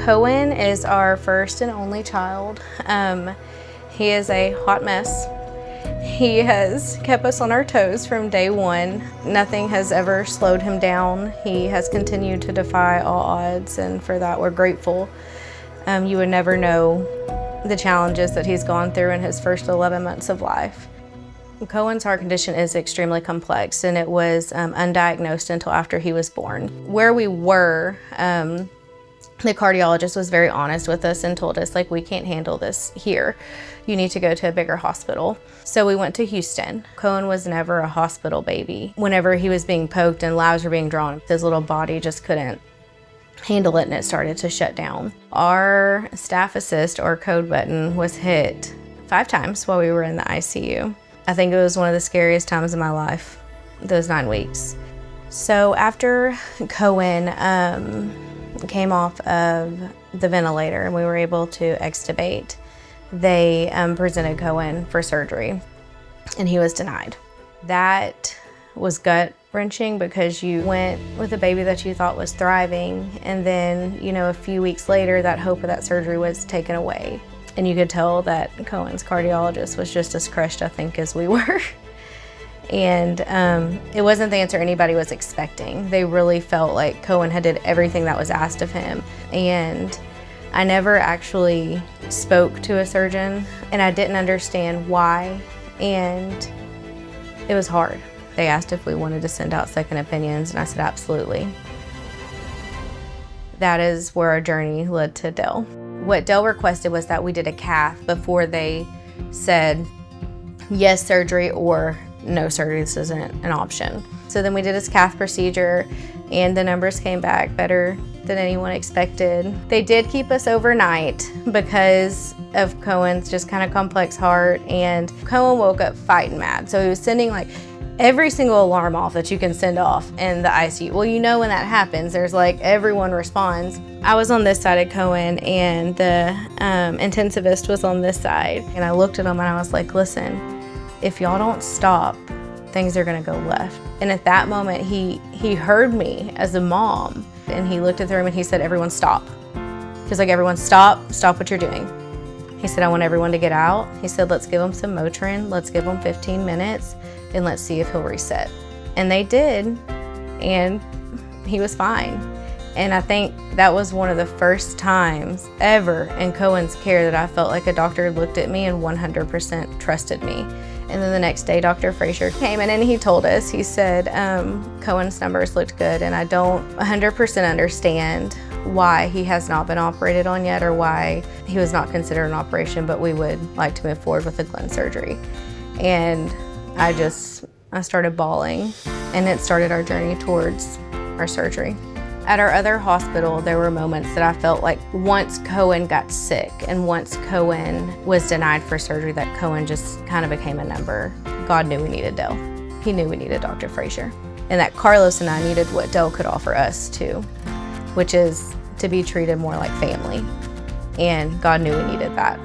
Cohen is our first and only child. He is a hot mess. He has kept us on our toes from day one. Nothing has ever slowed him down. He has continued to defy all odds, and for that we're grateful. You would never know the challenges that he's gone through in his first 11 months of life. Cohen's heart condition is extremely complex, and it was undiagnosed until after he was born. Where we were, the cardiologist was very honest with us and told us, like, we can't handle this here. You need to go to a bigger hospital. So we went to Houston. Cohen was never a hospital baby. Whenever he was being poked and labs were being drawn, his little body just couldn't handle it and it started to shut down. Our staff assist or code button was hit 5 times while we were in the ICU. I think it was one of the scariest times of my life, those 9 weeks. So after Cohen came off of the ventilator and we were able to extubate, they presented Cohen for surgery and he was denied. That was gut-wrenching because you went with a baby that you thought was thriving, and then, you know, a few weeks later that hope of that surgery was taken away. And you could tell that Cohen's cardiologist was just as crushed, I think, as we were. And it wasn't the answer anybody was expecting. They really felt like Cohen had did everything that was asked of him. And I never actually spoke to a surgeon, and I didn't understand why, and it was hard. They asked if we wanted to send out second opinions, and I said absolutely. That is where our journey led to Dell. What Dell requested was that we did a cath before they said yes surgery or no surgery, this isn't an option. So then we did his cath procedure and the numbers came back better than anyone expected. They did keep us overnight because of Cohen's just kind of complex heart, and Cohen woke up fighting mad. So he was sending like every single alarm off that you can send off in the ICU. Well, you know when that happens, there's like everyone responds. I was on this side of Cohen and the intensivist was on this side. And I looked at him and I was like, listen, if y'all don't stop, things are gonna go left. And at that moment, he heard me as a mom, and he looked at the room and he said, everyone stop. He's like, everyone stop what you're doing. He said, I want everyone to get out. He said, let's give him some Motrin, let's give him 15 minutes, and let's see if he'll reset. And they did, and he was fine. And I think that was one of the first times ever in Cohen's care that I felt like a doctor looked at me and 100% trusted me. And then the next day, Dr. Frazier came in and he told us, he said, Cohen's numbers looked good, and I don't 100% understand why he has not been operated on yet or why he was not considered an operation, but we would like to move forward with the Glenn surgery. And I started bawling, and it started our journey towards our surgery. At our other hospital, there were moments that I felt like once Cohen got sick and once Cohen was denied for surgery, that Cohen just kind of became a number. God knew we needed Dell. He knew we needed Dr. Frazier. And that Carlos and I needed what Dell could offer us too, which is to be treated more like family. And God knew we needed that.